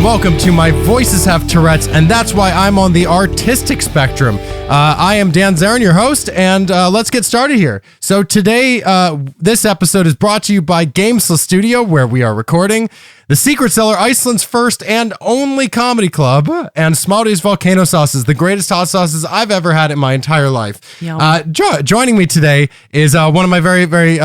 welcome to My Voices Have Tourette's, and that's why I'm on the artistic spectrum. I am Dan Zarin, your host, and let's get started here. So today, this episode is brought to you by Gamesless Studio, where we are recording The Secret Cellar, Iceland's first and only comedy club, and Smári's Volcano Sauces, the greatest hot sauces I've ever had in my entire life. Joining me today is one of my very, very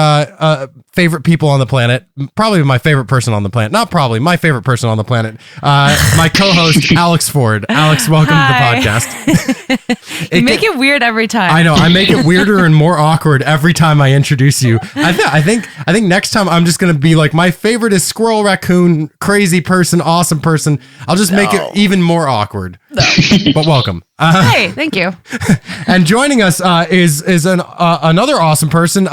favorite people on the planet, probably my favorite person on the planet, not probably, my favorite person on the planet, my co-host, Alex Ford. Alex, welcome to the podcast. You make it weird every time. I know, I make it weirder and more awkward every time I introduce you. I think next time I'm just going to be like, my favorite is Squirrel Raccoon, crazy person, awesome person. I'll just make it even more awkward. No. But welcome. Hey, thank you. And joining us is another awesome person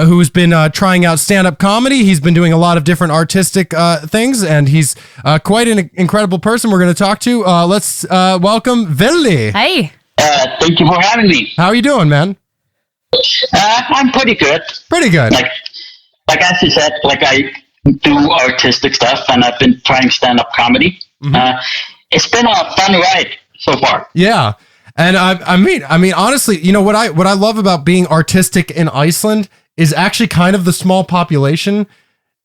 who's been trying out stand-up comedy. He's been doing a lot of different artistic things, and he's quite an incredible person we're going to talk to. Let's welcome Villi. Hey. Thank you for having me. How are you doing, man? I'm pretty good. Pretty good. Like as you said, like I do artistic stuff, and I've been trying stand-up comedy. Mm-hmm. It's been a fun ride so far. Yeah. And I mean, honestly, you know what I love about being artistic in Iceland is actually kind of the small population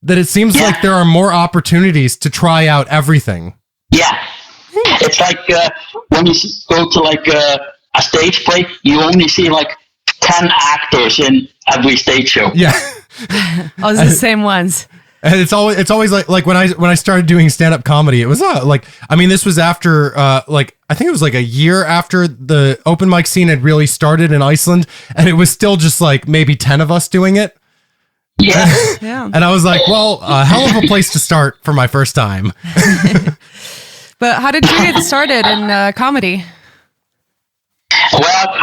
that it seems like there are more opportunities to try out everything. Yeah. It's like when you go to like a stage play, you only see like 10 actors in every stage show. Yeah. Oh, it's the same ones. And it's always like when I started doing stand-up comedy, it was this was after I think it was like a year after the open mic scene had really started in Iceland, and it was still just like maybe 10 of us doing it. Yeah. Yeah. And I was like, well, a hell of a place to start for my first time. But how did you get started in comedy? Well,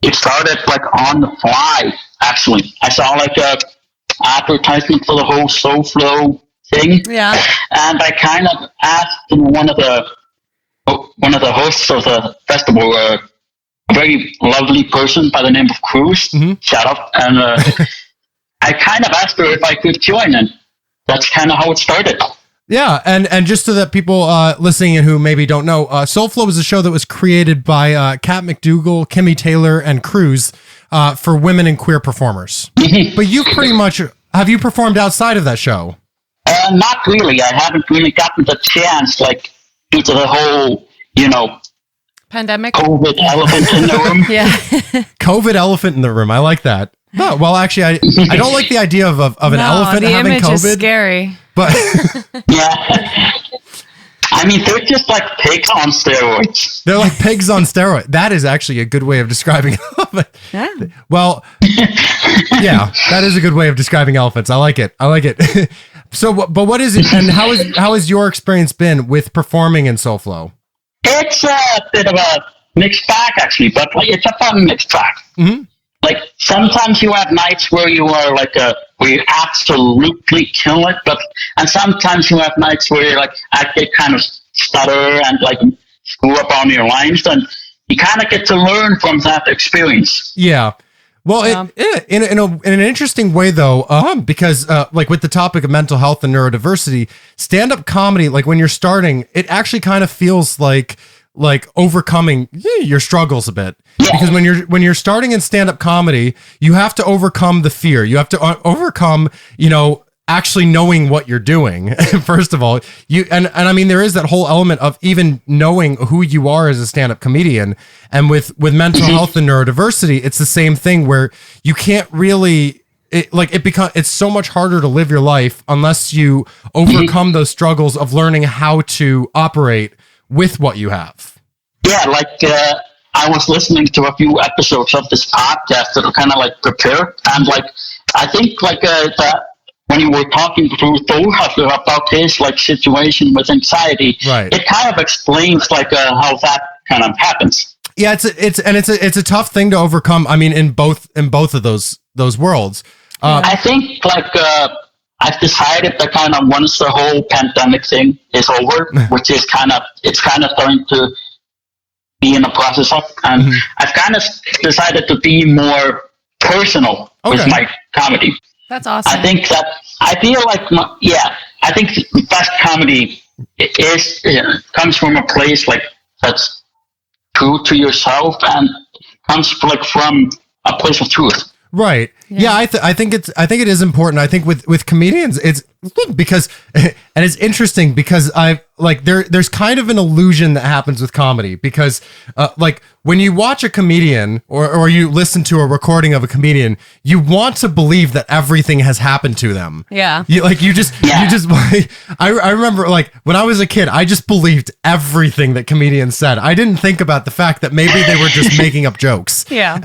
it started like on the fly, actually. I saw like a advertisement for the whole soul flow thing. Yeah. And I kind of asked one of the hosts of the festival, a very lovely person by the name of Cruz, shout out, and I kind of asked her if I could join, and that's kind of how it started. Yeah, and just so that people listening who maybe don't know, Soulflow is a show that was created by Kat McDougall, Kimmy Taylor, and Cruz for women and queer performers. But you have you performed outside of that show? Not really. I haven't really gotten the chance, like, due to the whole, pandemic, COVID elephant in the room. Yeah. COVID elephant in the room. I like that. No, well, actually, I don't like the idea of an elephant having COVID. The image is scary. But yeah. I mean, they're just like pigs on steroids. They're like pigs on steroids. That is actually a good way of describing it. Yeah. Well, yeah, that is a good way of describing elephants. I like it. So, but what is it, and how has your experience been with performing in Soulflow? It's a bit of a mixed bag, actually, but like it's a fun mixed bag. Mm-hmm. Like sometimes you have nights where you are like where you absolutely kill it, and sometimes you have nights where you're like I kind of stutter and like screw up on your lines, and you kind of get to learn from that experience. Yeah. Well, in an interesting way though, because like with the topic of mental health and neurodiversity, stand-up comedy, like when you're starting, it actually kind of feels like overcoming your struggles a bit. Yeah. Because when you're starting in stand-up comedy, you have to overcome the fear. You have to overcome, actually knowing what you're doing. First of all, and I mean, there is that whole element of even knowing who you are as a stand-up comedian. And with mental health and neurodiversity, it's the same thing where you can't really, it's so much harder to live your life unless you overcome those struggles of learning how to operate with what you have. Yeah, like I was listening to a few episodes of this podcast that are kind of like prepared, and like I think like that when you were talking to Thorhallur about his like situation with anxiety, right, it kind of explains like how that kind of happens. Yeah, it's a tough thing to overcome. I mean, in both of those worlds. I think like I've decided that kind of once the whole pandemic thing is over, which is kind of starting to be in the process of, and I've kind of decided to be more personal with my comedy. That's awesome. I think the best comedy comes from a place like that's true to yourself and comes like from a place of truth. Right. Yeah, I think it is important. I think with comedians, it's because, and it's interesting because there's kind of an illusion that happens with comedy because like when you watch a comedian or you listen to a recording of a comedian, you want to believe that everything has happened to them. Yeah. You just I remember like when I was a kid, I just believed everything that comedians said. I didn't think about the fact that maybe they were just making up jokes. Yeah.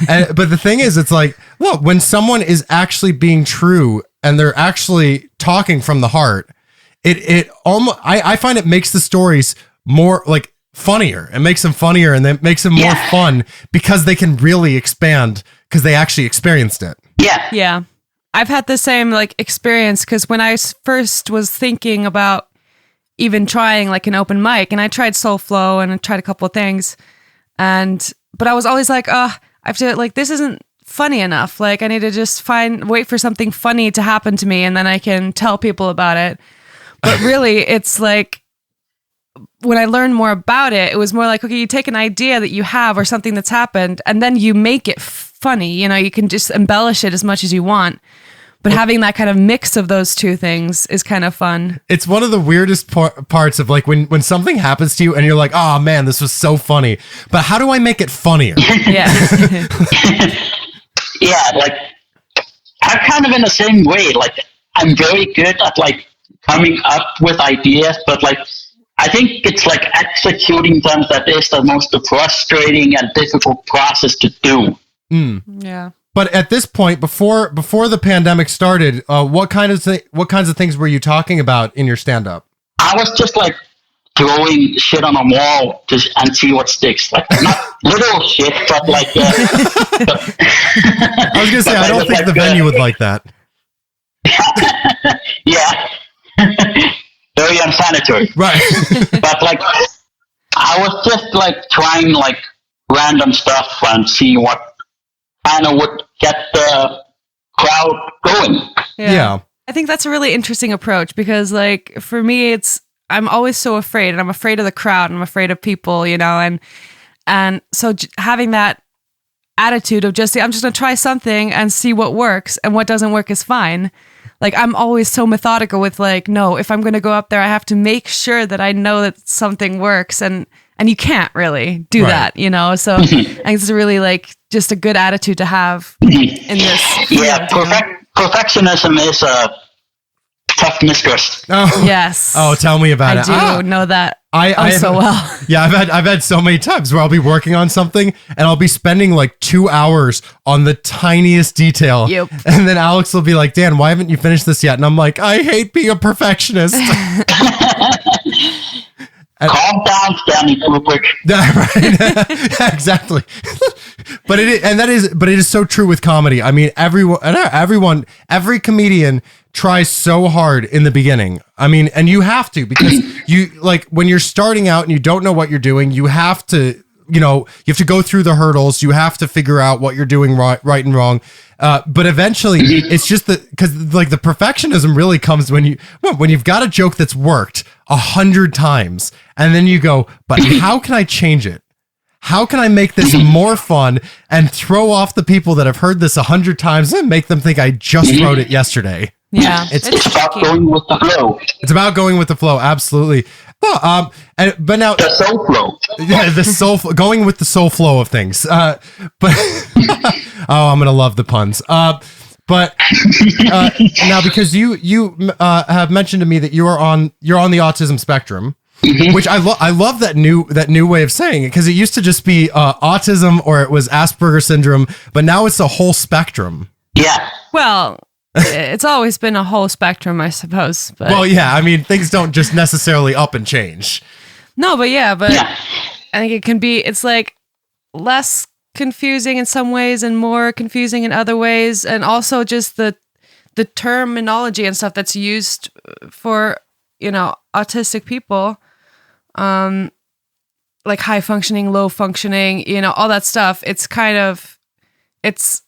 But the thing is, it's like, look, when someone is actually being true and they're actually talking from the heart, it almost, I find it makes the stories more like funnier. It makes them funnier and it makes them more fun because they can really expand because they actually experienced it. Yeah. Yeah. I've had the same like experience because when I first was thinking about even trying like an open mic, and I tried Soul Flow and I tried a couple of things, but I was always like, I have to, like, this isn't funny enough. Like, I need to just wait for something funny to happen to me and then I can tell people about it. But really, it's like, when I learned more about it, it was more like, okay, you take an idea that you have or something that's happened and then you make it funny. You know, you can just embellish it as much as you want. But having that kind of mix of those two things is kind of fun. It's one of the weirdest parts of like when something happens to you and you're like, oh man, this was so funny. But how do I make it funnier? Yeah. Yeah, like I'm kind of in the same way. Like I'm very good at like coming up with ideas, but like I think it's like executing them that is the most frustrating and difficult process to do. Yeah. But at this point, before the pandemic started, what kinds of things were you talking about in your stand-up? I was just like throwing shit on a wall and see what sticks. Like not little shit, but like. I was gonna say I don't think like, the venue would like that. Yeah, very unsanitary. Right. But like, I was just like trying like random stuff and see what kind of would get the crowd going. Yeah. I think that's a really interesting approach because like for me I'm always so afraid and I'm afraid of the crowd and I'm afraid of people, you know, and so having that attitude of just I'm just going to try something and see what works and what doesn't work is fine. Like I'm always so methodical with like, no, if I'm going to go up there, I have to make sure that I know that something works and you can't really do that, you know? So I think it's really like just a good attitude to have in this field. Yeah, perfectionism is a tough mistress. Oh. Yes. Oh, tell me about it. I do know that so well. Yeah, I've had so many times where I'll be working on something and I'll be spending like 2 hours on the tiniest detail. Yep. And then Alex will be like, Dan, why haven't you finished this yet? And I'm like, I hate being a perfectionist. Calm down, Stanley Kubrick. Right. Exactly. But it is so true with comedy. I mean, every comedian tries so hard in the beginning. I mean, and you have to, because you like when you're starting out and you don't know what you're doing, you have to, you have to go through the hurdles. You have to figure out what you're doing right and wrong. But eventually it's just because like the perfectionism really comes when you've got a joke that's worked 100 times and then you go, but how can I change it? How can I make this more fun and throw off the people that have heard this 100 times and make them think I just wrote it yesterday? Yeah. It's about going with the flow. It's about going with the flow. Absolutely. But now the soul flow. Yeah, going with the soul flow of things. But I'm gonna love the puns. But now because you have mentioned to me that you're on the autism spectrum, which I love that new way of saying it, because it used to just be autism or it was Asperger's syndrome, but now it's a whole spectrum. Yeah. Well, it's always been a whole spectrum, I suppose. But. Well, yeah, I mean, things don't just necessarily up and change. No, but I think it's like less confusing in some ways and more confusing in other ways. And also just the terminology and stuff that's used for, autistic people, like high functioning, low functioning, all that stuff. It's kind of, it's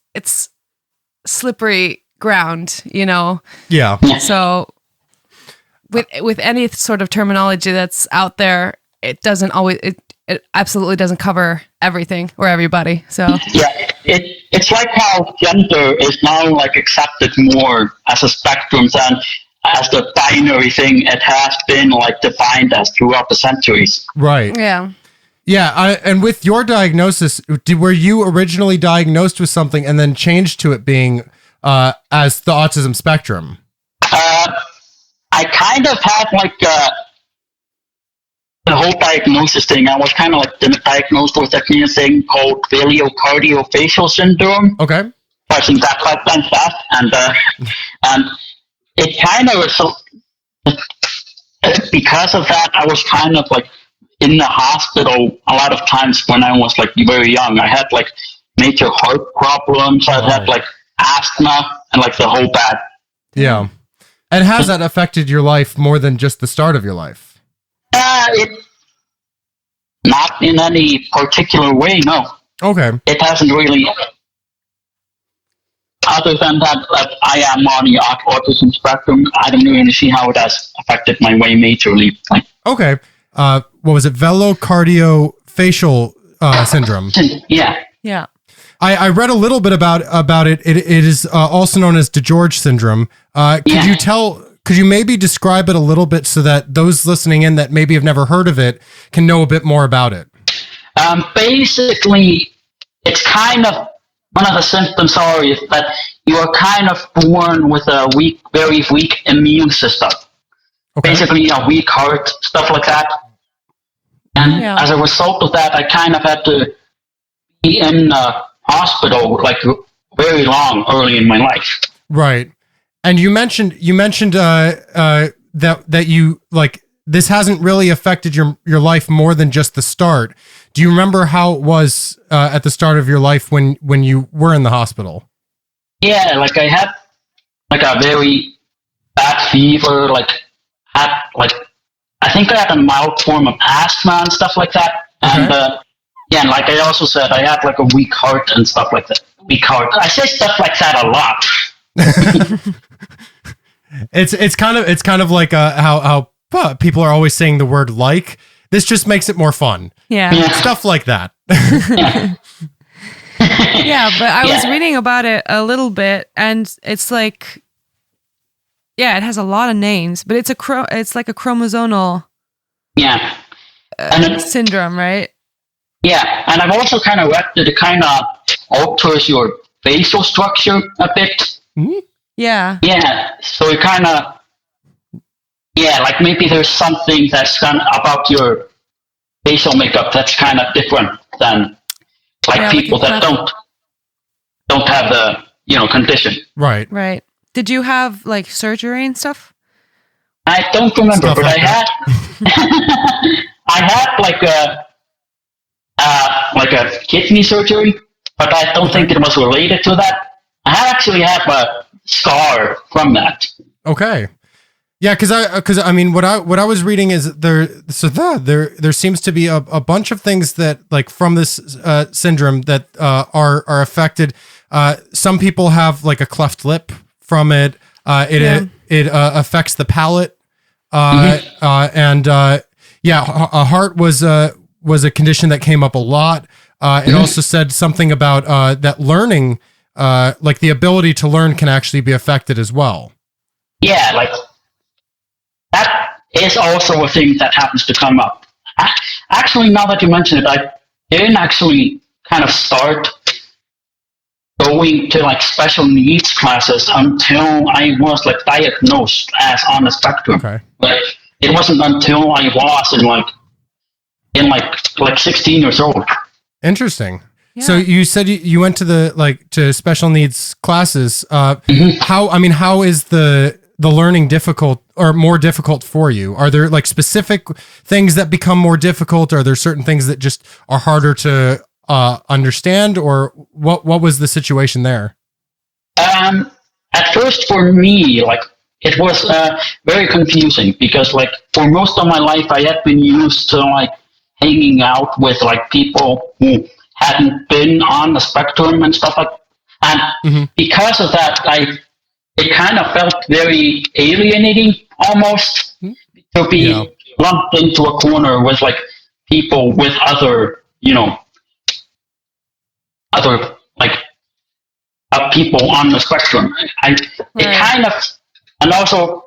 slippery ground, Yeah. So with any sort of terminology that's out there, it doesn't always, it absolutely doesn't cover everything or everybody. So yeah, it's like how gender is now like accepted more as a spectrum than as the binary thing it has been like defined as throughout the centuries. Right. yeah. Yeah, and with your diagnosis, were you originally diagnosed with something and then changed to it being as the autism spectrum? I kind of had like the whole diagnosis thing. I was kind of like diagnosed with a new thing called Velocardiofacial Syndrome. Okay. I think that quite went fast, and it kind of was so, because of that, I was kind of like in the hospital a lot of times when I was like very young. I had like major heart problems. I had like asthma and like the whole bad. Yeah. And has that affected your life more than just the start of your life? Not in any particular way, no. Okay. It hasn't really. Other than that, I am on the autism spectrum. I don't really see how it has affected my way majorly. Okay. What was it? Velocardiofacial syndrome. Yeah. Yeah. I read a little bit about it. It is also known as DiGeorge Syndrome. Could you maybe describe it a little bit so that those listening in that maybe have never heard of it can know a bit more about it? Basically, it's kind of one of the symptoms is that you are kind of born with a very weak immune system. Okay. Basically, a weak heart, stuff like that. And as a result of that, I kind of had to be in hospital like very long early in my life. Right. And you mentioned that you like this hasn't really affected your life more than just the start. Do you remember how it was at the start of your life when you were in the hospital? Yeah, like I had like a very bad fever, I think I had a mild form of asthma and stuff like that. And and like I also said, I had like a weak heart and stuff like that. Weak heart. I say stuff like that a lot. It's kind of like how people are always saying the word like. This just makes it more fun. Yeah. Stuff like that. Yeah, but I was reading about it a little bit, and it's like, it has a lot of names, but it's like a chromosomal syndrome, right? Yeah, and I've also kind of read that it kind of alters your facial structure a bit. Mm-hmm. Yeah. Yeah, so it kind of, like maybe there's something that's kind of about your facial makeup that's kind of different than people that don't have the condition. Right. Right. Did you have like surgery and stuff? I don't remember, but I had I had like a kidney surgery, but I don't think it was related to that. I actually have a scar from that. Okay. Yeah, because I mean what I was reading is there seems to be a bunch of things that like from this syndrome that are affected. Some people have like a cleft lip from it. It affects the palate. And a heart was a condition that came up a lot. It also said something about that learning, like the ability to learn, can actually be affected as well. Yeah, like that is also a thing that happens to come up. Actually, now that you mention it, I didn't actually kind of start going to like special needs classes until I was like diagnosed as on the spectrum. Okay. Like it wasn't until I was in 16 years old. Interesting. Yeah. So you said you went to to special needs classes. How is the learning difficult or more difficult for you? Are there like specific things that become more difficult? Are there certain things that just are harder to understand, or what was the situation there? At first for me, it was very confusing because for most of my life I had been used to hanging out with people who hadn't been on the spectrum and stuff and because of that it kind of felt very alienating almost to be lumped into a corner with like people with other, other like people on the spectrum. It kind of, and also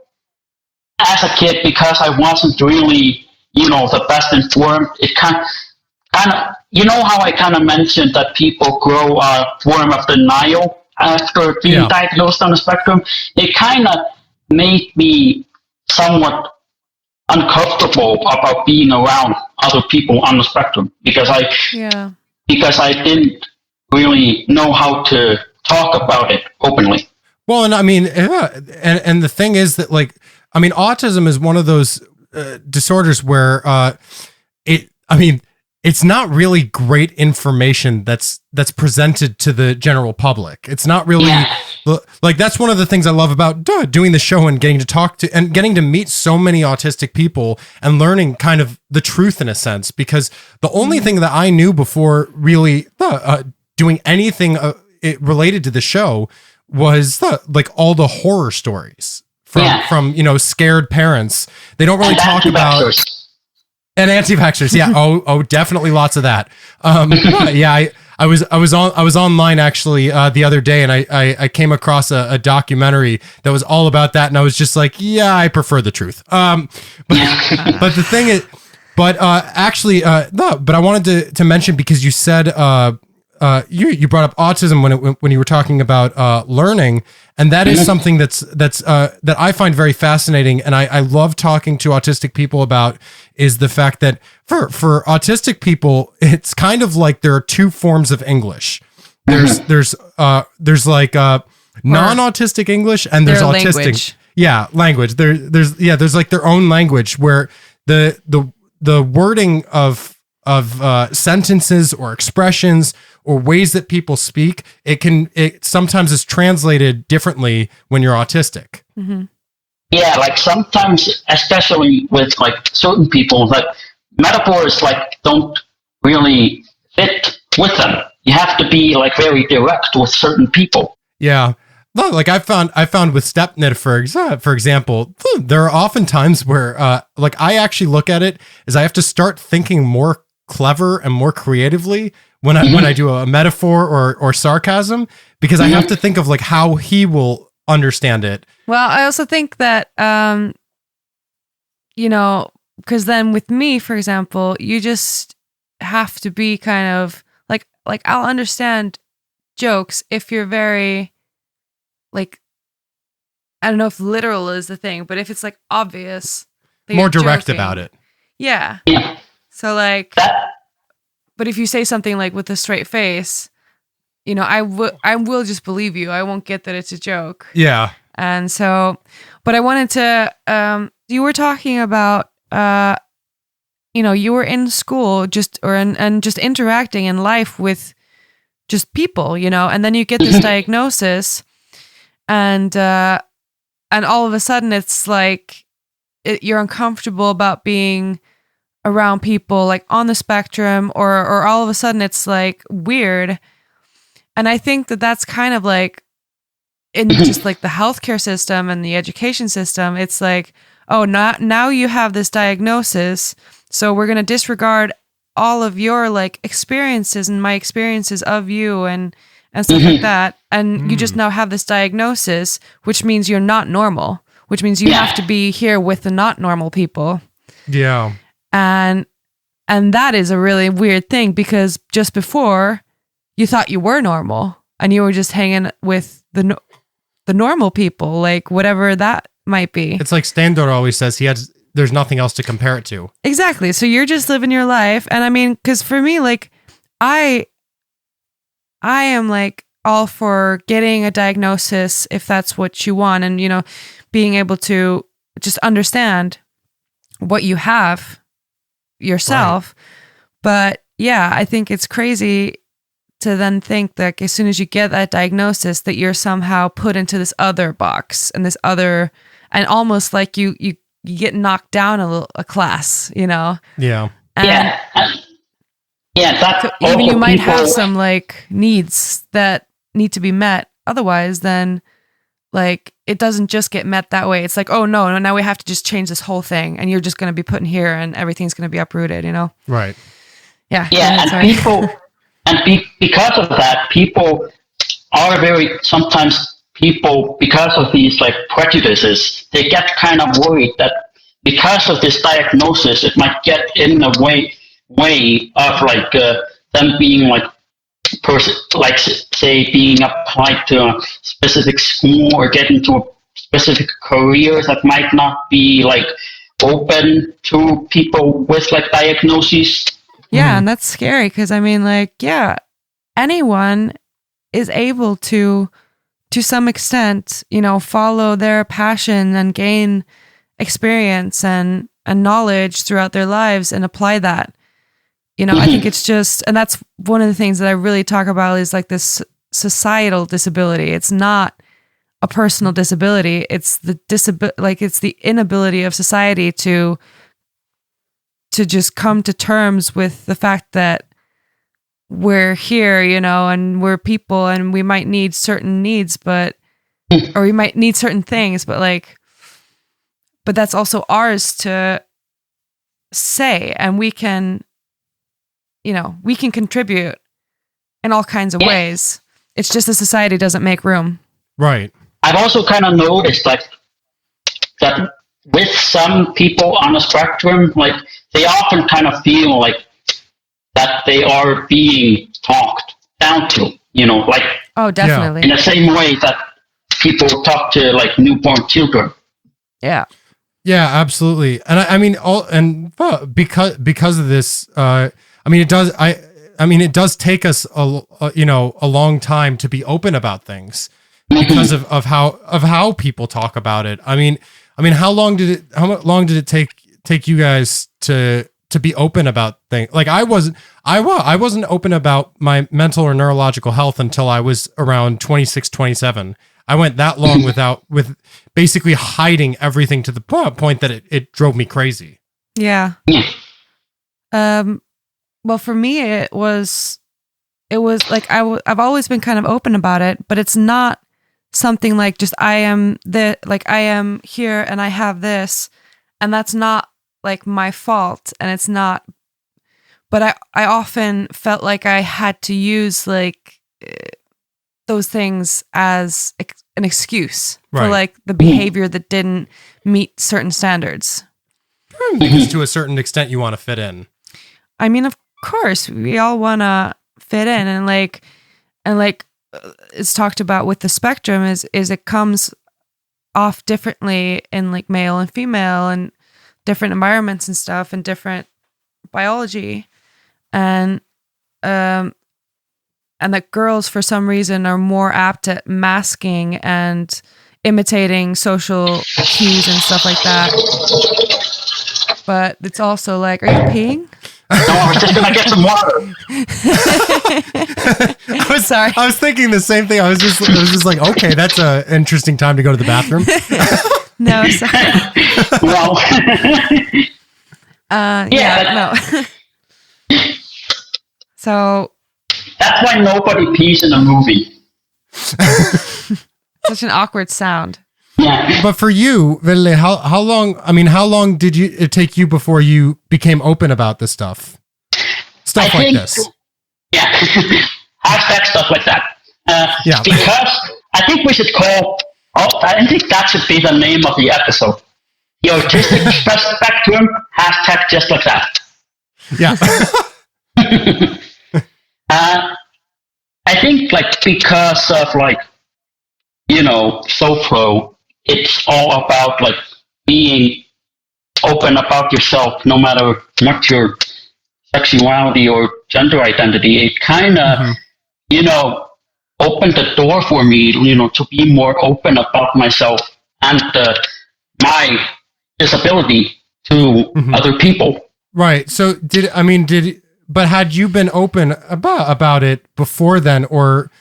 as a kid, because I wasn't really, the best informed, it kind of, how I kind of mentioned that people grow a form of denial after being diagnosed on the spectrum. It kind of made me somewhat uncomfortable about being around other people on the spectrum because I didn't really know how to talk about it openly. Well, and I mean, and the thing is that, like, I mean, autism is one of those disorders where it's not really great information that's presented to the general public. It's not really like, that's one of the things I love about doing the show and getting to talk to and getting to meet so many autistic people and learning kind of the truth in a sense, because the only thing that I knew before really doing anything related to the show was like all the horror stories from scared parents. They don't really talk about. And anti-vaxxers, yeah. Oh, definitely lots of that. I was online actually the other day, and I came across a documentary that was all about that, and I was just like, yeah, I prefer the truth. But the thing is, but I wanted to mention, because you said you brought up autism when you were talking about learning, and that is something that I find very fascinating, and I love talking to autistic people about, is the fact that for autistic people, it's kind of like there are two forms of English. There's like non-autistic English, and there's autistic language. There's like their own language where the wording of sentences or expressions or ways that people speak, it sometimes is translated differently when you're autistic. Mm-hmm. Yeah, like sometimes, especially with like certain people, that metaphors like don't really fit with them. You have to be like very direct with certain people. Yeah. No, like I found with StepNet, for example, there are often times where like I actually look at it as I have to start thinking more clever and more creatively when I do a metaphor or sarcasm, because I have to think of like how he will understand it. Well, I also think that because then with me, for example, you just have to be kind of like I'll understand jokes if you're very, like, I don't know if literal is the thing, but if it's like obvious, more direct about it. Yeah. So like, but if you say something like with a straight face, I will just believe you. I won't get that it's a joke. Yeah. And so, but I wanted to, you were talking about, you were in school and just interacting in life with just people, and then you get this diagnosis, and all of a sudden it's like you're uncomfortable about being around people like on the spectrum, or all of a sudden it's like weird. And I think that that's kind of like in just like the healthcare system and the education system. It's like, oh, now you have this diagnosis, so we're going to disregard all of your like experiences and my experiences of you and stuff like that. And you just now have this diagnosis, which means you're not normal, which means you have to be here with the not normal people. Yeah. And that is a really weird thing, because just before you thought you were normal and you were just hanging with the normal people, like whatever that might be. It's like Steindor always says, there's nothing else to compare it to. Exactly. So you're just living your life. And I mean, because for me, like I am like all for getting a diagnosis if that's what you want, and being able to just understand what you have yourself. Right. But yeah, I think it's crazy to then think that as soon as you get that diagnosis that you're somehow put into this other box and this other, and almost like you get knocked down a class, Yeah. And that's so even you might have some like needs that need to be met. Otherwise, then like it doesn't just get met that way. It's like, oh no, now we have to just change this whole thing, and you're just going to be put in here, and everything's going to be uprooted. Right. Yeah. Yeah, and people, because of that, people are sometimes people, because of these like prejudices, they get kind of worried that because of this diagnosis, it might get in the way of like them being like like say being applied to a specific school or get into a specific career that might not be like open to people with like diagnoses. Yeah, and that's scary because I mean, like, yeah, anyone is able to some extent, follow their passion and gain experience and knowledge throughout their lives and apply that. I think it's just, and that's one of the things that I really talk about is like this societal disability. It's not a personal disability. It's the it's the inability of society to just come to terms with the fact that we're here, and we're people, and we might need certain needs, or we might need certain things, but that's also ours to say, and we can contribute in all kinds of ways. It's just the society doesn't make room. Right. I've also kind of noticed like that with some people on the spectrum, like they often kind of feel like that they are being talked down to, like oh, definitely in the same way that people talk to like newborn children. Yeah. Yeah, absolutely. And I mean, because of this, it does take us a long time to be open about things because of how people talk about it. I mean, how long did it take you guys to be open about things? Like I wasn't open about my mental or neurological health until I was around 26, 27. I went that long with basically hiding everything to the point that it drove me crazy. Yeah. Well, for me, it was like I've always been kind of open about it, but it's not something like just I am here and I have this, and that's not like my fault, and it's not. But I often felt like I had to use like those things as an excuse for like the behavior that didn't meet certain standards. Because to a certain extent, you want to fit in. I mean, of course, we all want to fit in, and it's talked about with the spectrum is it comes off differently in like male and female and different environments and stuff and different biology, and that girls for some reason are more apt at masking and imitating social cues and stuff like that. But it's also like, are you peeing? No, I was just gonna get some water. Sorry. I was thinking the same thing. I was just like, okay, that's a interesting time to go to the bathroom. No, sorry. Well, no. So that's why nobody pees in a movie. Such an awkward sound. Yeah. But for you, Villi, how long did it take you before you became open about this stuff? Stuff like this. Yeah. Hashtag stuff like that. Yeah. Because I think we should I think that should be the name of the episode. The autistic spectrum, hashtag just like that. Yeah. I think like because of like, SoFlo, it's all about like being open about yourself, no matter what your sexuality or gender identity. It kind of, opened the door for me, to be more open about myself and my disability to other people. Right. So but had you been open about it before then, or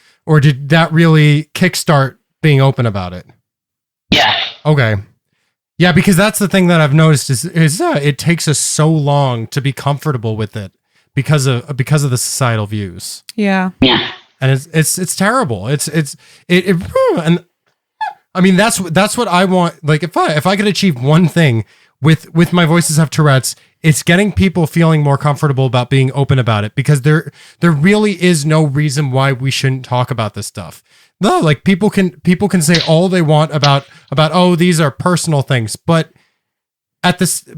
did that really kickstart being open about it? Yeah. Okay. Yeah, because that's the thing that I've noticed is it takes us so long to be comfortable with it because of the societal views. Yeah. Yeah. And it's terrible. And I mean, that's what I want. Like if I could achieve one thing with my Voices Have Tourette's, it's getting people feeling more comfortable about being open about it, because there really is no reason why we shouldn't talk about this stuff. No, like people can say all they want about oh, these are personal things, but at this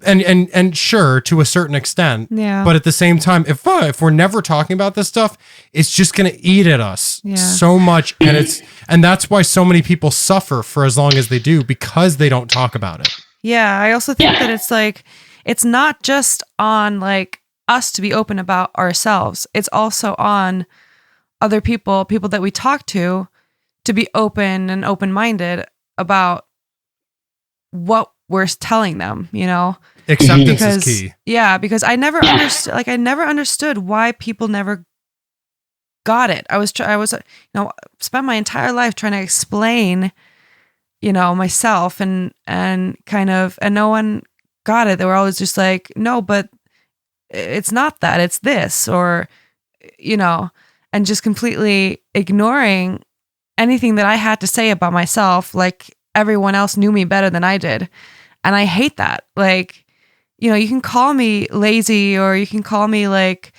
and sure, to a certain extent, yeah. But at the same time, if we're never talking about this stuff, it's just gonna eat at us so much, and that's why so many people suffer for as long as they do, because they don't talk about it. Yeah, I also think that it's like, it's not just on like us to be open about ourselves. It's also on other people that we talk to be open and open-minded about what we're telling them, you know? Acceptance is key. Yeah, because I never understood, like I never understood why people never got it. I was spent my entire life trying to explain, you know, myself and no one got it. They were always just like, no, but it's not that, it's this, or, you know, and just completely ignoring anything that I had to say about myself. Like everyone else knew me better than I did. And I hate that. Like, you know, you can call me lazy, or you can call me like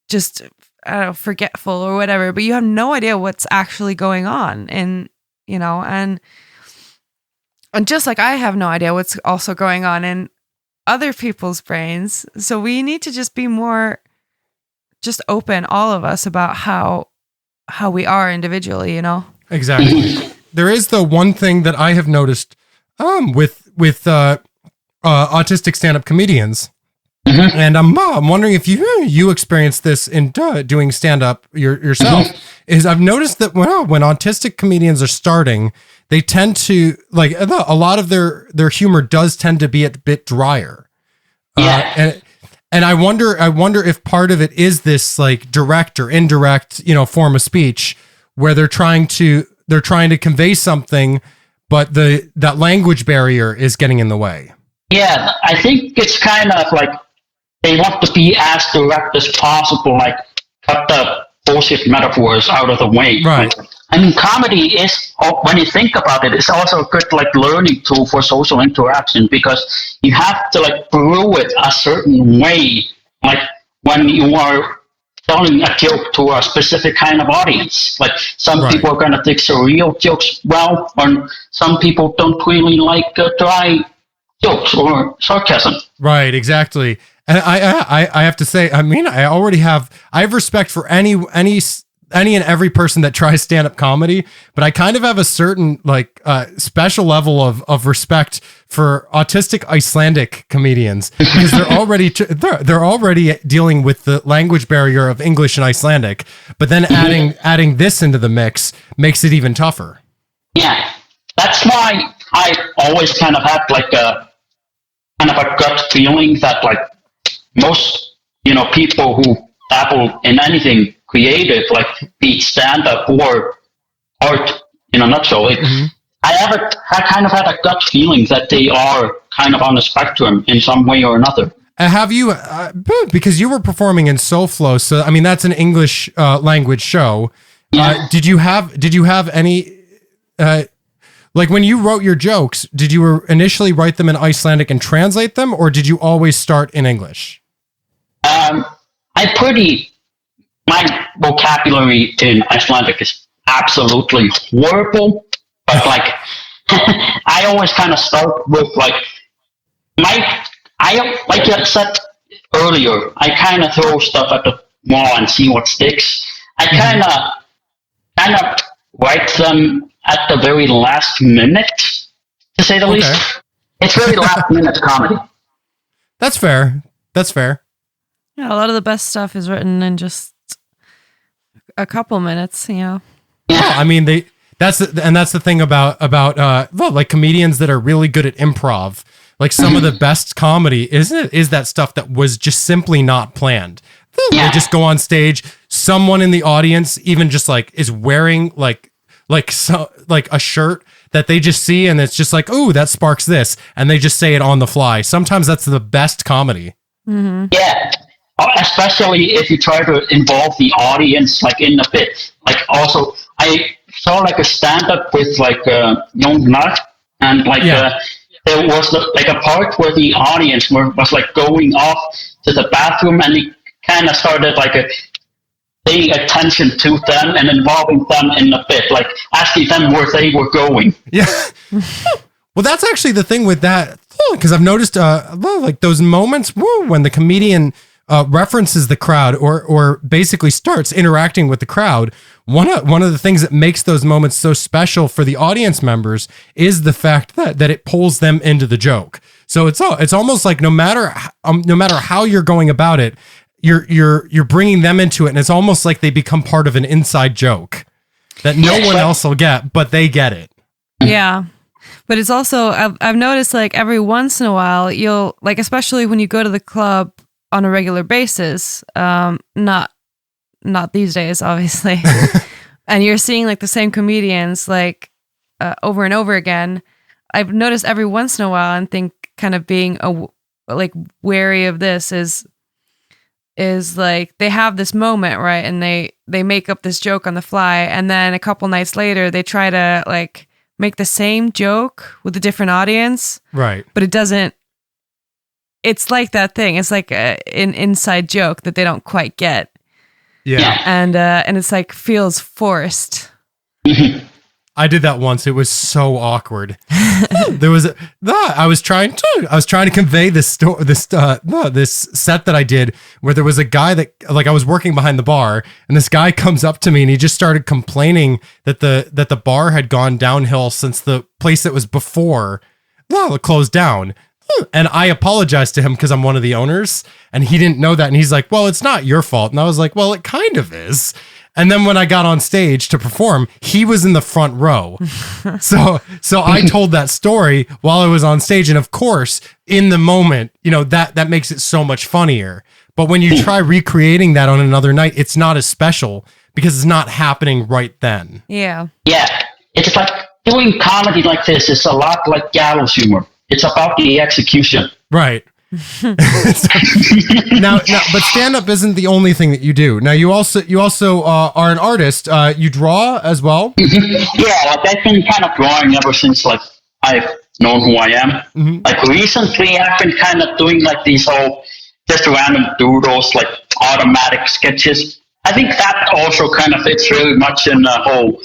just, I don't know, forgetful or whatever, but you have no idea what's actually going on. And, you know, and just like I have no idea what's also going on in other people's brains. So we need to just be more just open, all of us, about how we are individually, you know? Exactly. There is the one thing that I have noticed with autistic stand-up comedians, and I'm wondering if you experienced this in doing stand-up yourself. Is I've noticed that when autistic comedians are starting, they tend to, like, a lot of their humor does tend to be a bit drier. And I wonder if part of it is this like direct or indirect, you know, form of speech where they're trying to convey something, but that language barrier is getting in the way. Yeah, I think it's kind of like they want to be as direct as possible, like cut the bullshit metaphors out of the way. Right. I mean, comedy is, when you think about it, it's also a good like learning tool for social interaction, because you have to like brew it a certain way. Like when you are telling a joke to a specific kind of audience, like some people are going to take surreal jokes well, or some people don't really like dry jokes or sarcasm. Right, exactly. And I have to say, I mean, I have respect for any and every person that tries stand-up comedy, but I kind of have a certain like special level of respect for autistic Icelandic comedians, because they're already dealing with the language barrier of English and Icelandic, but then adding this into the mix makes it even tougher. Yeah, that's why I always kind of had like a kind of a gut feeling that like most, you know, people who dabble in anything creative, like be stand-up or art in a nutshell, I kind of had a gut feeling that they are kind of on the spectrum in some way or another. Have you, because you were performing in SoFlo, so I mean that's an English language show. Yeah. Did you have any like when you wrote your jokes, did you initially write them in Icelandic and translate them, or did you always start in English? My vocabulary in Icelandic is absolutely horrible, but like I always kind of start with like like I said earlier, I kind of throw stuff at the wall and see what sticks. I kind of write them at the very last minute, to say the least. It's very last minute comedy. That's fair. Yeah, a lot of the best stuff is written in just a couple minutes, you know. Yeah, I mean that's the thing about like comedians that are really good at improv. Like some of the best comedy is that stuff that was just simply not planned. They just go on stage, someone in the audience even just like is wearing like a shirt that they just see, and it's just like, ooh, that sparks this, and they just say it on the fly. Sometimes that's the best comedy. Mm-hmm. Yeah. Especially if you try to involve the audience like in a bit. Like also, I saw like a stand-up with like young nut, and like there was like a part where the audience was like going off to the bathroom, and he kind of started like paying attention to them and involving them in a bit, like asking them where they were going. Yeah. Well, that's actually the thing with that, because I've noticed like those moments when the comedian references the crowd or basically starts interacting with the crowd. One of the things that makes those moments so special for the audience members is the fact that it pulls them into the joke. So it's almost like no matter how you're going about it, you're bringing them into it, and it's almost like they become part of an inside joke that no one else will get, but they get it. Yeah. But it's also, I've noticed like every once in a while, you'll like, especially when you go to the club on a regular basis, not these days, obviously, and you're seeing like the same comedians like over and over again. I've noticed every once in a while, and think kind of being like wary of this is like they have this moment, right? And they make up this joke on the fly, and then a couple nights later they try to like make the same joke with a different audience. Right. But it doesn't, it's like that thing. It's like an inside joke that they don't quite get. Yeah. And it's like feels forced. I did that once. It was so awkward. I was trying to convey this set that I did where there was a guy that like I was working behind the bar, and this guy comes up to me and he just started complaining that the bar had gone downhill since the place that was before closed down. And I apologized to him because I'm one of the owners, and he didn't know that. And he's like, well, it's not your fault. And I was like, well, it kind of is. And then when I got on stage to perform, he was in the front row. So I told that story while I was on stage. And of course, in the moment, that makes it so much funnier. But when you try recreating that on another night, it's not as special because it's not happening right then. Yeah. Yeah. It's like doing comedy like this is a lot like gallows humor. It's about the execution. Right. now, but stand-up isn't the only thing that you do. Now, you also are an artist. You draw as well. Yeah, like I've been kind of drawing ever since like I've known who I am. Mm-hmm. Like recently, I've been kind of doing like these whole just random doodles, like automatic sketches. I think that also kind of fits really much in the whole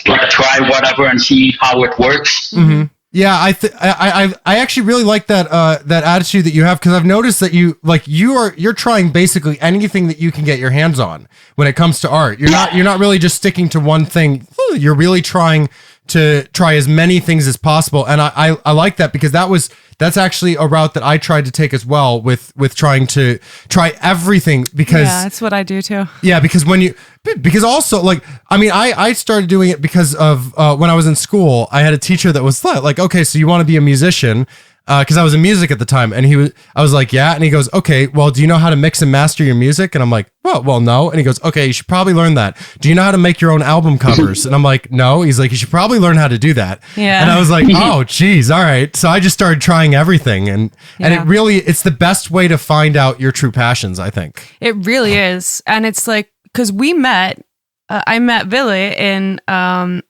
like try whatever and see how it works. Mm-hmm. Yeah, I actually really like that attitude that you have, because I've noticed that you're trying basically anything that you can get your hands on when it comes to art. You're not really just sticking to one thing. You're really trying to try as many things as possible, and I like that, because that's actually a route that I tried to take as well with trying to try everything, because that's what I do too. Yeah, because also like, I mean, I started doing it because of when I was in school, I had a teacher that was like, okay, so you want to be a musician? Because I was in music at the time, and I was like, yeah, and he goes, okay, well, do you know how to mix and master your music? And I'm like, well, no. And he goes, okay, you should probably learn that. Do you know how to make your own album covers? And I'm like, no. He's like, you should probably learn how to do that. Yeah. And I was like, oh, geez, all right. So I just started trying everything, and it's the best way to find out your true passions, I think. It really is, and it's like, because we met, I met Villi in a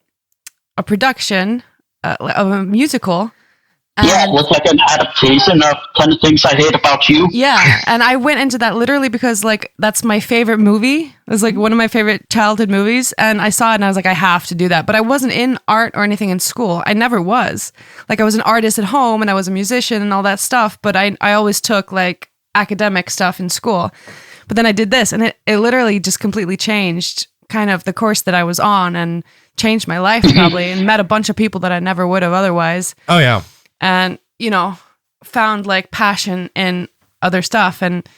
production of a musical. Yeah, it was like an adaptation of 10 Things I Hate About You. Yeah, and I went into that literally because like that's my favorite movie. It was like one of my favorite childhood movies, and I saw it and I was like, I have to do that. But I wasn't in art or anything in school. I never was. Like I was an artist at home and I was a musician and all that stuff, but I always took like academic stuff in school. But then I did this, and it literally just completely changed kind of the course that I was on, and changed my life probably, and met a bunch of people that I never would have otherwise. Oh yeah. And, found like passion in other stuff, and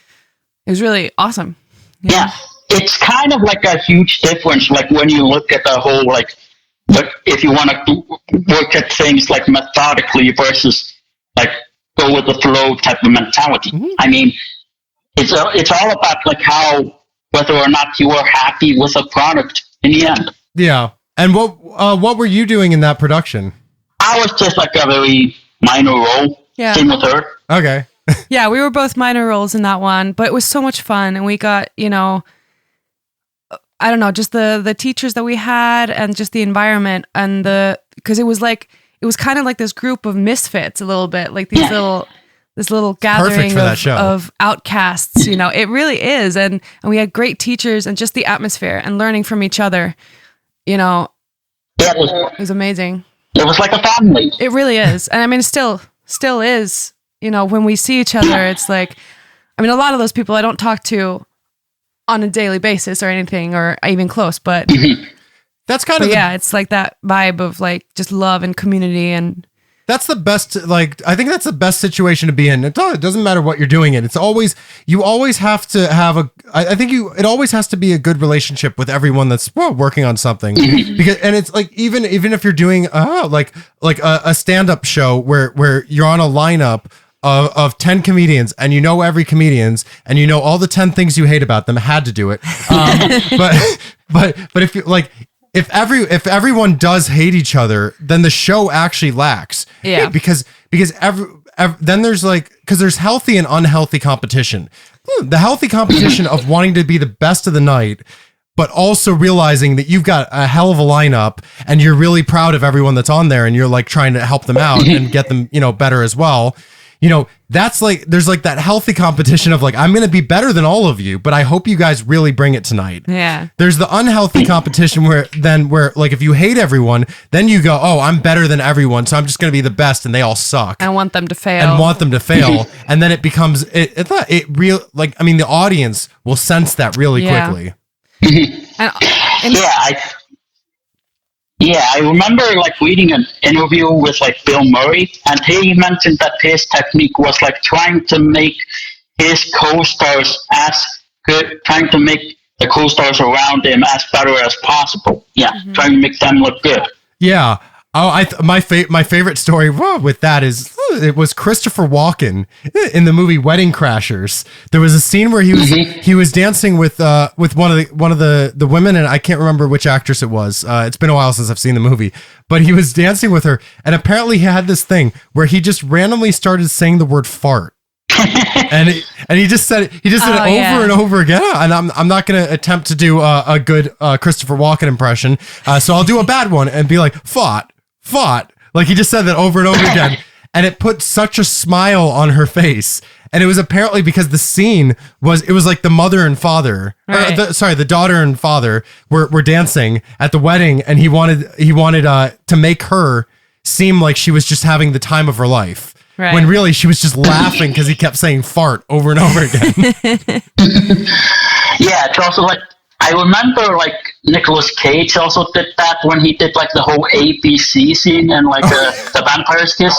it was really awesome. Yeah. It's kind of like a huge difference, like when you look at the whole, like if you want to work at things like methodically versus like go with the flow type of mentality. Mm-hmm. I mean, it's all about like whether or not you are happy with a product in the end. Yeah. And what were you doing in that production? I was just like a very minor role. Yeah. Same with her. Okay. Yeah, we were both minor roles in that one, but it was so much fun, and we got, I don't know, just the teachers that we had and just the environment and because it was kind of like this group of misfits a little bit, like this little gathering of outcasts, it really is. And we had great teachers and just the atmosphere and learning from each other, it was amazing. It was like a family. It really is. And I mean, it still is, when we see each other, it's like, I mean, a lot of those people I don't talk to on a daily basis or anything, or even close, but that's kind of, it's like that vibe of like just love and community. And that's the best, I think that's the best situation to be in. It doesn't matter what you're doing it. You always have to have it always has to be a good relationship with everyone that's working on something. And it's like, even if you're doing like a stand-up show where you're on a lineup of 10 comedians and every comedians and all the 10 things you hate about them, had to do it. But if you like, if everyone does hate each other, then the show actually lacks. Yeah. Because then there's healthy and unhealthy competition. The healthy competition of wanting to be the best of the night, but also realizing that you've got a hell of a lineup and you're really proud of everyone that's on there and you're like trying to help them out and get them, better as well. That's like, there's like that healthy competition of like, I'm going to be better than all of you, but I hope you guys really bring it tonight. Yeah. There's the unhealthy competition where like, if you hate everyone, then you go, oh, I'm better than everyone, so I'm just going to be the best and they all suck. I want them to fail. And then it becomes, the audience will sense that really quickly. I remember like reading an interview with like Bill Murray, and he mentioned that his technique was like trying to make his co-stars as good, trying to make the co-stars around him as better as possible. Yeah, trying to make them look good. Yeah. Oh, my favorite story with that is it was Christopher Walken in the movie Wedding Crashers. There was a scene where he was dancing with one of the women, and I can't remember which actress it was. It's been a while since I've seen the movie, but he was dancing with her, and apparently he had this thing where he just randomly started saying the word fart. and he just said it over and over again. And I'm not going to attempt to do a good Christopher Walken impression, so I'll do a bad one and be like fought. Like he just said that over and over again, and it put such a smile on her face. And it was apparently because the scene was like the mother and father, right. The daughter and father were dancing at the wedding, and he wanted to make her seem like she was just having the time of her life. Right. When really she was just laughing because he kept saying fart over and over again. Yeah, it's also like, I remember like Nicolas Cage also did that when he did like the whole ABC scene and like the vampire's kiss.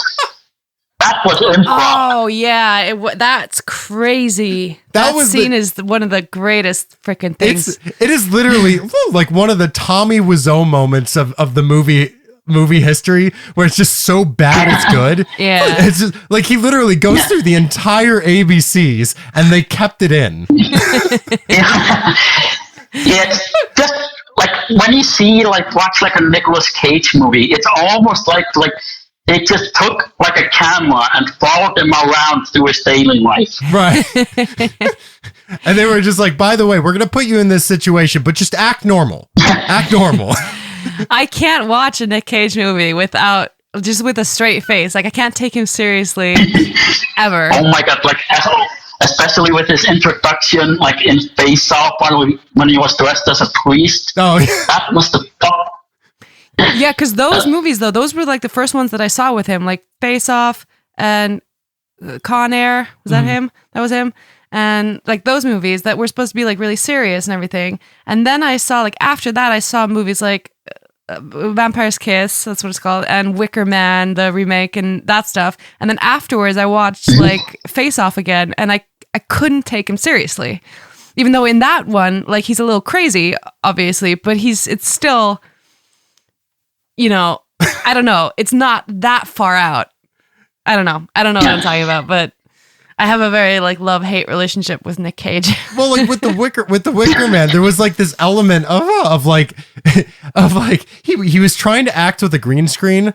That was improv. Oh yeah, that's crazy. That scene is one of the greatest freaking things. It is literally like one of the Tommy Wiseau moments of the movie history, where it's just so bad it's good. Yeah, it's just like he literally goes through the entire ABCs and they kept it in. Yeah, it's just like when you watch like a Nicolas Cage movie, it's almost like they just took like a camera and followed him around through his daily life. Right. And they were just like, by the way, we're going to put you in this situation, but just act normal. Act normal. I can't watch a Nick Cage movie with a straight face. Like I can't take him seriously ever. Oh my God. Like, especially with his introduction, like in Face Off, when he was dressed as a priest. Oh, yeah. That was the top. Yeah, because those movies, though, those were like the first ones that I saw with him, like Face Off and Con Air. Was that him? That was him. And like those movies that were supposed to be like really serious and everything. And then I saw after that, I saw movies like Vampire's Kiss, that's what it's called, and Wicker Man, the remake, and that stuff. And then afterwards, I watched like Face Off again, and I couldn't take him seriously, even though in that one, like he's a little crazy, obviously, but it's still, I don't know, it's not that far out. I don't know what I'm talking about, but I have a very like love-hate relationship with Nick Cage. Well, like with the Wicker Man, there was like this element of he was trying to act with a green screen,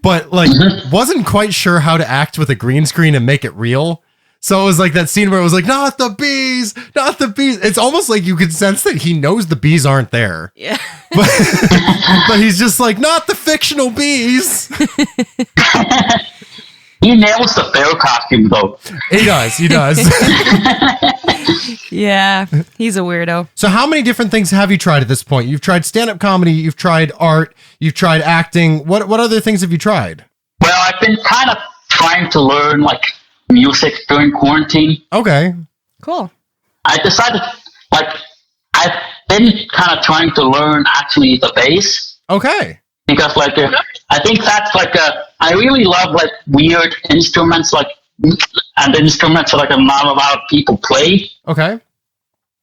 but like wasn't quite sure how to act with a green screen and make it real. So it was like that scene where it was like, not the bees, not the bees. It's almost like you could sense that he knows the bees aren't there. Yeah. But he's just like, not the fictional bees. He nails the bear costume, though. He does. Yeah, he's a weirdo. So how many different things have you tried at this point? You've tried stand-up comedy, you've tried art, you've tried acting. What other things have you tried? Well, I've been kind of trying to learn, like, music during quarantine. Okay. Cool. I decided, like, I've been kind of trying to learn, actually, the bass. Okay. Because, like, I think that's, like, I really love, like, weird instruments, like, and instruments like not a lot of people play. Okay.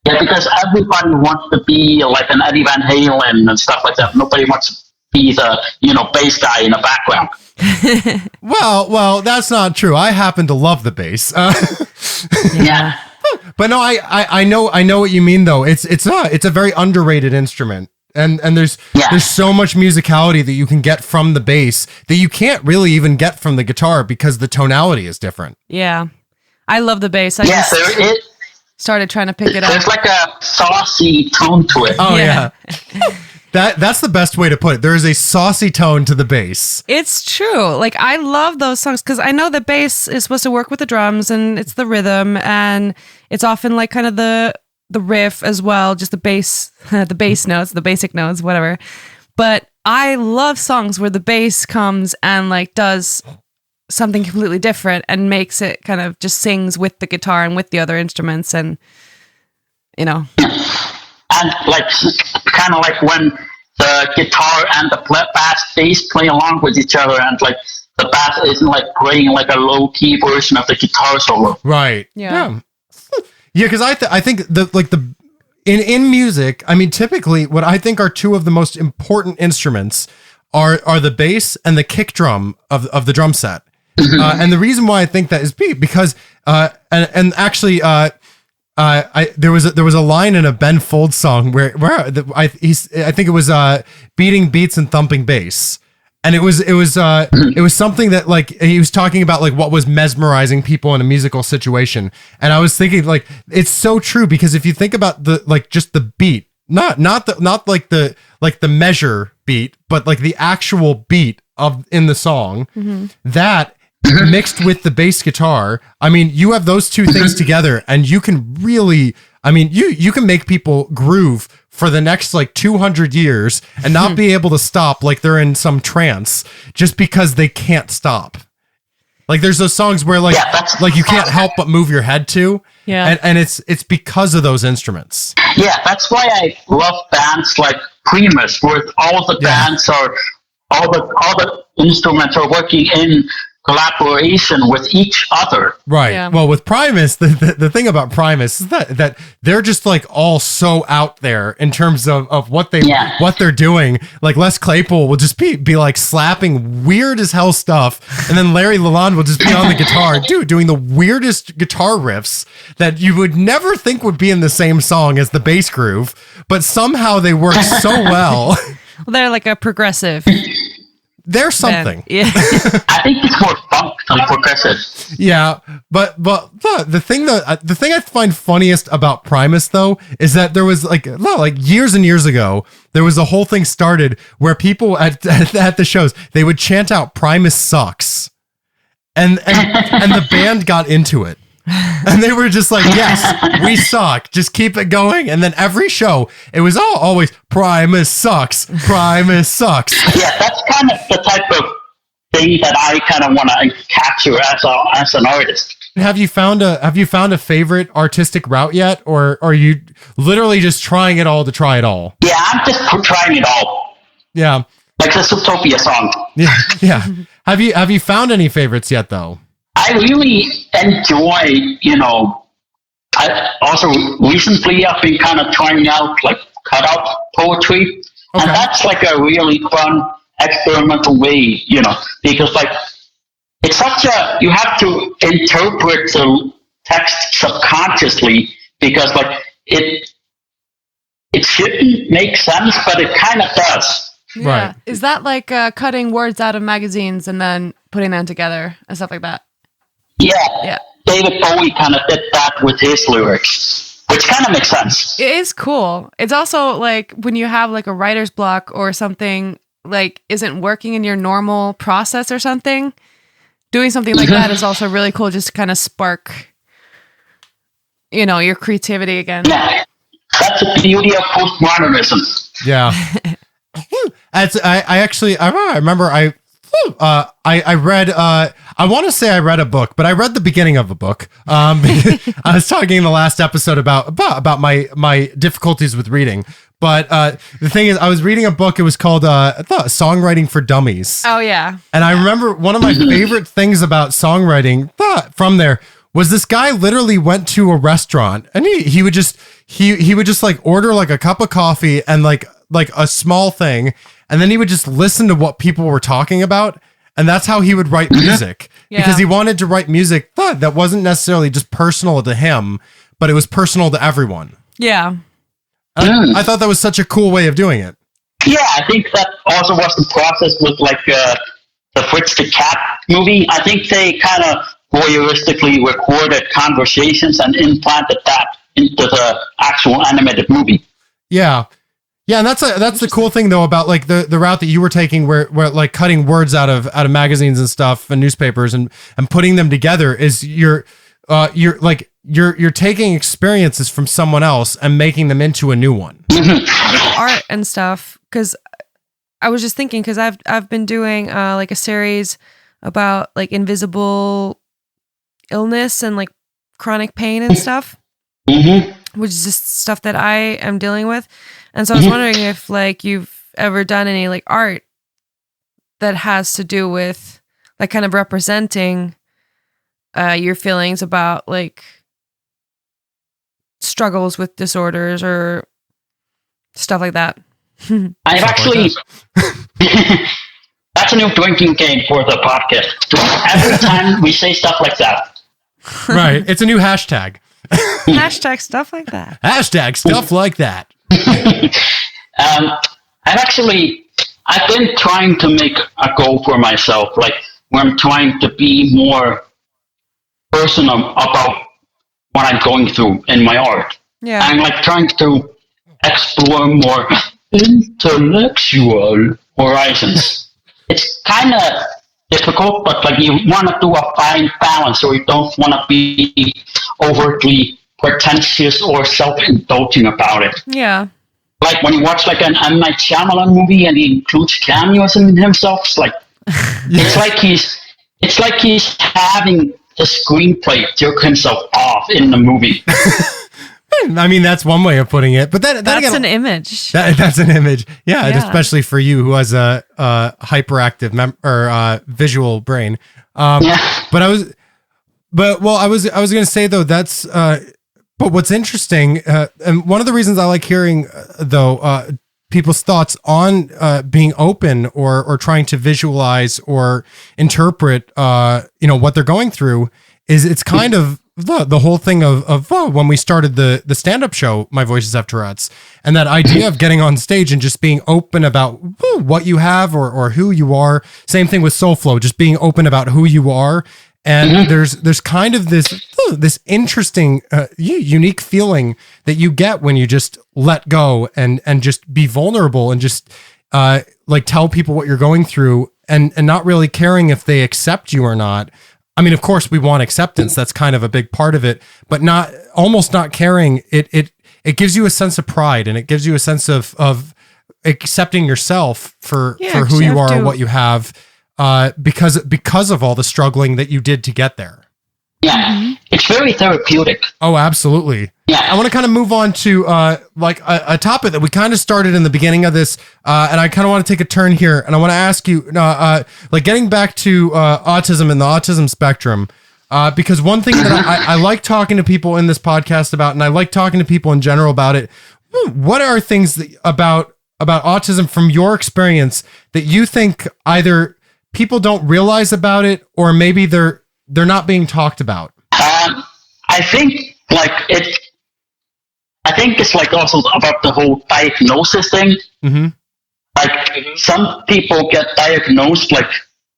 Yeah, because everybody wants to be like an Eddie Van Halen and stuff like that. Nobody wants to be the, bass guy in the background. Well, that's not true. I happen to love the bass. Yeah. But no, I know what you mean though. It's a very underrated instrument. And there's so much musicality that you can get from the bass that you can't really even get from the guitar because the tonality is different. Yeah. I love the bass. I started trying to pick it up. There's like a saucy tone to it. Oh yeah. That's the best way to put it. There is a saucy tone to the bass. It's true. Like, I love those songs because I know the bass is supposed to work with the drums and it's the rhythm and it's often like kind of the riff as well, just the bass notes, the basic notes, whatever. But I love songs where the bass comes and like does something completely different and makes it kind of just sings with the guitar and with the other instruments and, And like, kind of like when the guitar and the bass play along with each other and like the bass isn't like playing like a low key version of the guitar solo. Right. Yeah. Yeah, because I think in music, I mean, typically what I think are two of the most important instruments are the bass and the kick drum of the drum set. And the reason why I think that is because and actually there was a line in a Ben Folds song where I think it was beating beats and thumping bass. And it was something that like he was talking about like what was mesmerizing people in a musical situation. And I was thinking like it's so true because if you think about just the beat, not like the measure beat, but like the actual beat in the song, that mixed with the bass guitar, I mean, you have those two things together and you can really, I mean, you can make people groove for the next like 200 years and not be able to stop like they're in some trance just because they can't stop. Like there's those songs where like you can't help but move your head to. Yeah. And it's because of those instruments. Yeah, that's why I love bands like Primus, where all the bands are all the instruments are working in collaboration with each other. Right. Yeah. Well, with Primus, the thing about Primus is that they're just like all so out there in terms of what they're doing. Like Les Claypool will just be like slapping weird as hell stuff, and then Larry Lalonde will just be on the guitar, doing the weirdest guitar riffs that you would never think would be in the same song as the bass groove, but somehow they work so well. Well, they're like a progressive. There's something. Yeah. I think it's more funk than progressive. Yeah, but the thing I find funniest about Primus though is that there was like years and years ago there was a whole thing started where people at the shows they would chant out "Primus sucks," and the band got into it. And they were just like, yes, we suck. Just keep it going. And then every show, it was always Primus sucks. Primus sucks. Yeah, that's kind of the type of thing that I kind of want to capture as an artist. Have you found a favorite artistic route yet, or are you literally just trying it all to try it all? Yeah, I'm just trying it all. Yeah, like the Zootopia song. Yeah. Have you found any favorites yet though? I really enjoy, I also recently I've been kind of trying out like cutout poetry. Okay. And that's like a really fun experimental way, because like it's you have to interpret the text subconsciously because like it shouldn't make sense, but it kind of does. Yeah. Right. Is that like cutting words out of magazines and then putting them together and stuff like that? Yeah. David Bowie kind of did that with his lyrics, which kind of makes sense. It is cool. It's also like when you have like a writer's block or something like isn't working in your normal process or something, doing something like that is also really cool, just to kind of spark, your creativity again. Yeah, that's the beauty of postmodernism. Yeah. I remember I read I want to say I read a book, but I read the beginning of a book. I was talking in the last episode about my difficulties with reading. But the thing is, I was reading a book. It was called Songwriting for Dummies. Oh, yeah. And I remember one of my favorite things about songwriting from there was this guy literally went to a restaurant and he would just like order like a cup of coffee and like a small thing. And then he would just listen to what people were talking about. And that's how he would write music because he wanted to write music that wasn't necessarily just personal to him, but it was personal to everyone. Yeah. I thought that was such a cool way of doing it. Yeah, I think that also was the process with like the Fritz the Cat movie. I think they kind of voyeuristically recorded conversations and implanted that into the actual animated movie. Yeah. Yeah, and that's the cool thing though about like the route that you were taking where like cutting words out of magazines and stuff and newspapers and putting them together is you're taking experiences from someone else and making them into a new one. Art and stuff, because I was just thinking, because I've been doing like a series about like invisible illness and like chronic pain and stuff, which is just stuff that I am dealing with. And so I was wondering if like you've ever done any like art that has to do with like kind of representing your feelings about like struggles with disorders or stuff like that. I've actually that's a new drinking game for the podcast. Every time we say stuff like that. Right. It's a new hashtag. Hashtag stuff like that. Hashtag stuff like that. I've been trying to make a goal for myself, like where I'm trying to be more personal about what I'm going through in my art. Yeah. I'm like trying to explore more intellectual horizons. It's kind of difficult, but like you want to do a fine balance, so you don't want to be overtly pretentious or self-indulging about it. Yeah. Like when you watch like an M. Night Shyamalan movie and he includes cameos in himself, it's like it's like he's having the screenplay jerk himself off in the movie. I mean, that's one way of putting it, but that's again, an image. That's an image, yeah, and especially for you who has a hyperactive visual brain. But I was going to say though that's. But what's interesting, and one of the reasons I like hearing people's thoughts on being open or trying to visualize or interpret, what they're going through, is it's kind of the whole thing of when we started the stand-up show, My Voices Have Tourette's, and that idea of getting on stage and just being open about what you have or who you are. Same thing with Soul Flow, just being open about who you are. And there's kind of this interesting, unique feeling that you get when you just let go and just be vulnerable and just like tell people what you're going through and not really caring if they accept you or not. I mean, of course, we want acceptance. That's kind of a big part of it, but almost not caring. It gives you a sense of pride and it gives you a sense of accepting yourself for who you are and what you have. Because of all the struggling that you did to get there. Yeah, it's very therapeutic. Oh, absolutely. Yeah. I want to kind of move on to like a topic that we kind of started in the beginning of this, and I kind of want to take a turn here, and I want to ask you, like getting back to autism and the autism spectrum, because one thing that I like talking to people in this podcast about, and I like talking to people in general about it. What are things about autism from your experience that you think either people don't realize about it, or maybe they're not being talked about? I think it's like also about the whole diagnosis thing. Like some people get diagnosed like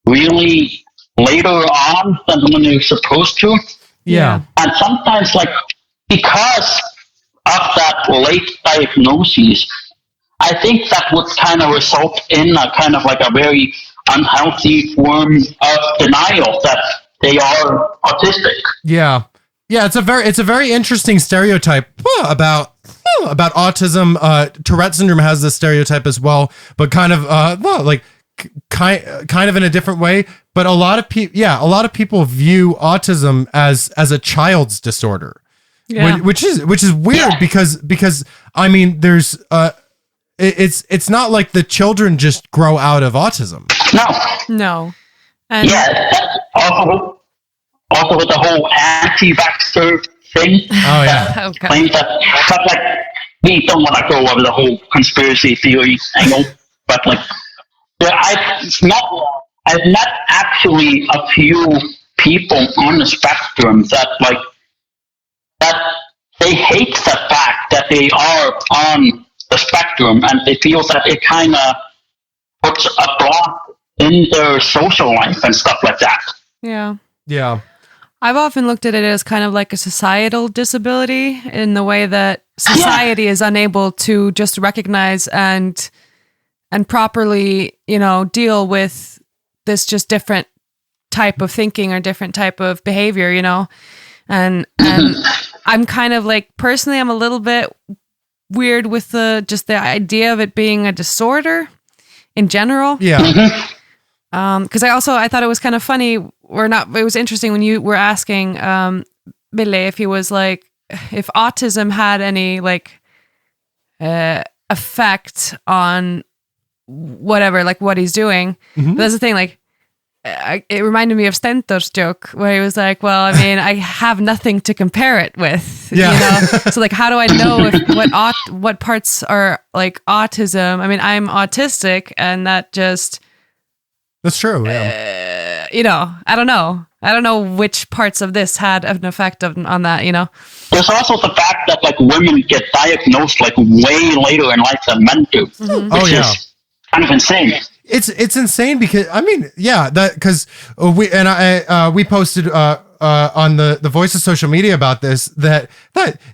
really later on than when you're supposed to. Yeah. And sometimes, like, because of that late diagnosis, I think that would kind of result in a kind of like a very unhealthy form of denial that they are autistic. Yeah. Yeah, it's a very interesting stereotype about autism. Tourette syndrome has this stereotype as well, but kind of kind of in a different way. But a lot of people view autism as a child's disorder, which is weird because I mean, there's it's not like the children just grow out of autism. No. And also with the whole anti-vaxxer thing. Oh yeah. Claims that, but like, we don't want to go over the whole conspiracy theory angle, but like, I've met actually a few people on the spectrum that they hate the fact that they are on the spectrum, and they feel that it kind of puts a block in their social life and stuff like that. Yeah. Yeah. I've often looked at it as kind of like a societal disability, in the way that society is unable to just recognize and properly, deal with this just different type of thinking or different type of behavior, and I'm kind of like, personally, I'm a little bit weird with the idea of it being a disorder in general. Yeah. Because I thought it was kind of funny, it was interesting when you were asking Villi if he was like, if autism had any like effect on whatever, like what he's doing. Mm-hmm. But that's the thing, like, it reminded me of Stentor's joke where he was like, well, I mean, I have nothing to compare it with, so like, how do I know what parts are like autism? I mean, I'm autistic, and that's true. Yeah. I don't know which parts of this had an effect on that, There's also the fact that like women get diagnosed like way later in life than men do, which is kind of insane. It's insane because I mean, because we posted on the Voice of social media about this, that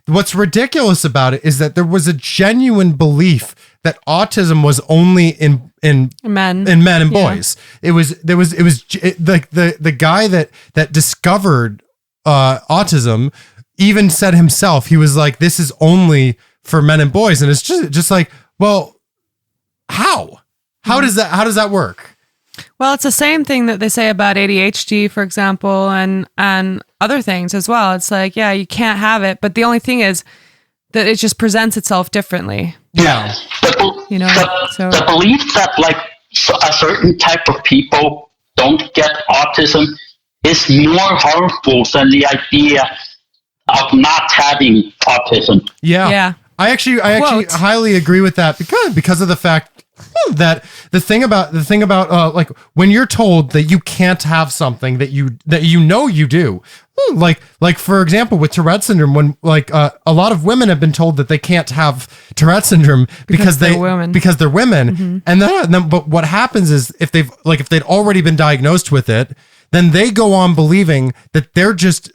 what's ridiculous about it is that there was a genuine belief that autism was only in men and boys. It was like the guy that discovered autism even said himself, he was like, this is only for men and boys. And it's just like, well, how does that work? Well, it's the same thing that they say about ADHD, for example, and other things as well. It's like, you can't have it, but the only thing is that it just presents itself differently. Yeah. The belief that like a certain type of people don't get autism is more harmful than the idea of not having autism. Yeah. I actually highly agree with that because of the fact that the thing about like when you're told that you can't have something that you do, like for example with Tourette syndrome, when like a lot of women have been told that they can't have Tourette syndrome because they're women, mm-hmm. and then but what happens is if they'd already been diagnosed with it, then they go on believing that they're just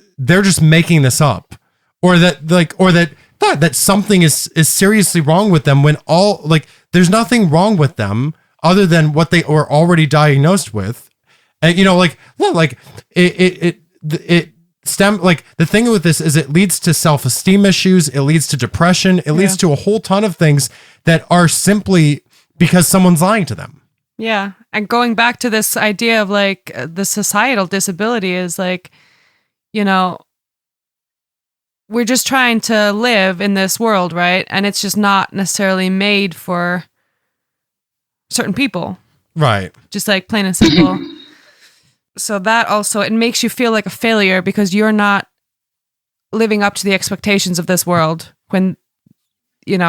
making this up, or that something is seriously wrong with them, when all like there's nothing wrong with them other than what they were already diagnosed with. And it stem, like the thing with this is it leads to self-esteem issues, it leads to depression, it leads to a whole ton of things that are simply because someone's lying to them. Yeah. And going back to this idea of like the societal disability is like, we're just trying to live in this world, right? And it's just not necessarily made for certain people. Right. Just like plain and simple. So that also, it makes you feel like a failure because you're not living up to the expectations of this world, when, it's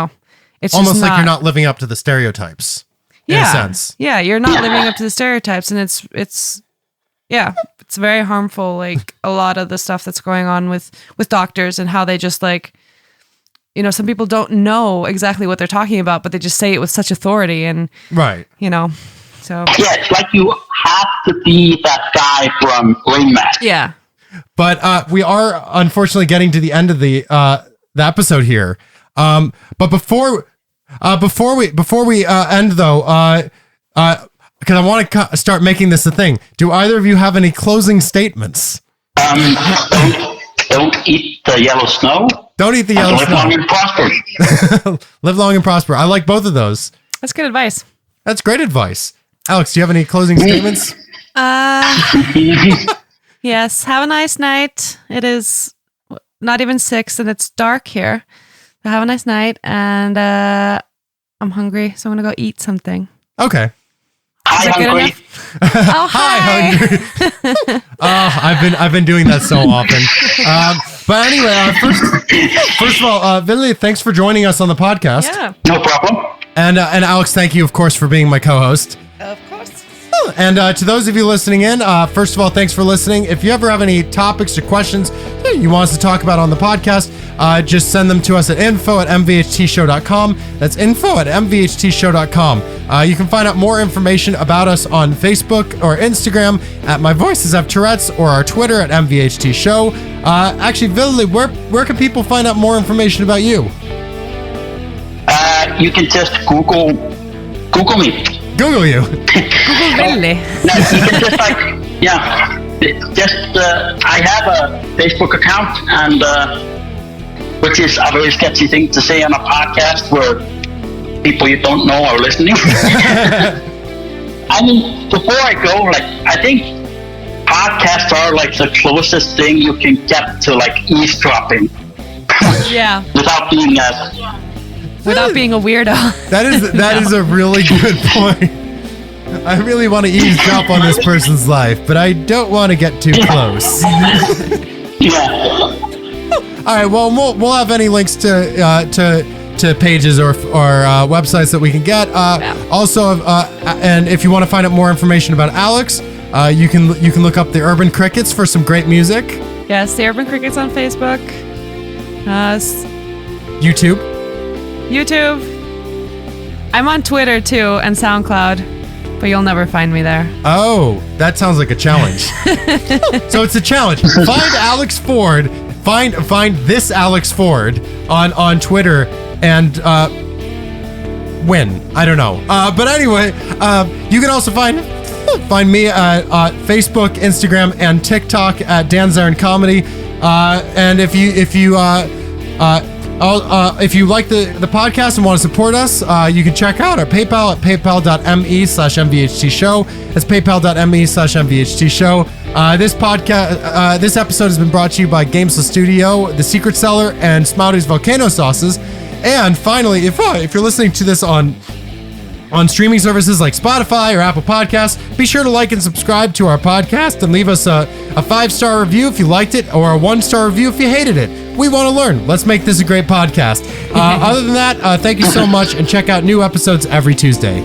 almost just like you're not living up to the stereotypes in a sense. Yeah, you're not living up to the stereotypes, and it's very harmful, like a lot of the stuff that's going on with doctors and how they just like, some people don't know exactly what they're talking about, but they just say it with such authority, and right. So Yeah, it's like you have to be that guy from Rain Man. yeah. But we are unfortunately getting to the end of the episode here. But before we end though, because I want to start making this a thing. Do either of you have any closing statements? Don't eat the yellow snow. Don't eat the yellow Live snow. long and prosper. Live long and prosper. I like both of those. That's good advice. That's great advice. Alex, do you have any closing statements? Yes. Have a nice night. It is not even 6 and it's dark here. So have a nice night. And I'm hungry, so I'm going to go eat something. Okay. Hi, hungry. Oh, hi. Hungry. I've been doing that so often. But anyway, first of all, Villi, thanks for joining us on the podcast. Yeah. No problem. And Alex, thank you, of course, for being my co-host. Of course. And to those of you listening in, first of all, thanks for listening. If you ever have any topics or questions you want us to talk about on the podcast, just send them to us at info@mvhtshow.com. That's info@mvhtshow.com. You can find out more information about us on Facebook or Instagram at My Voices Have Tourette's or our Twitter at mvhtshow. Actually, Villi, where can people find out more information about you? You can just Google me. Google you. Google Villi. No, you can just I have a Facebook account, and which is a very sketchy thing to say on a podcast where people you don't know are listening. I mean, before I go, I think podcasts are the closest thing you can get to eavesdropping. Yeah. Without being a weirdo. That is a really good point. I really want to eavesdrop on this person's life, but I don't want to get too close. Yeah. All right. Well, we'll have any links to pages or websites that we can get. Also, and if you want to find out more information about Alex, you can look up the Urban Crickets for some great music. Yes, the Urban Crickets on Facebook. YouTube. I'm on Twitter too and SoundCloud, but you'll never find me there. Oh, that sounds like a challenge. So it's a challenge. Find Alex Ford. Find this Alex Ford on Twitter and win. I don't know. But anyway, you can also find me at Facebook, Instagram, and TikTok at Dan Zarin Comedy. And if you like the podcast and want to support us, you can check out our PayPal at paypal.me/mvhtshow. That's paypal.me/mvhtshow. This episode has been brought to you by Gamesless Studio, The Secret Cellar, and Smouty's Volcano Sauces. And finally, if you're listening to this on streaming services like Spotify or Apple Podcasts, be sure to like and subscribe to our podcast and leave us a 5-star review if you liked it, or a 1-star review if you hated it. We want to learn. Let's make this a great podcast. Other than that, thank you so much, and check out new episodes every Tuesday.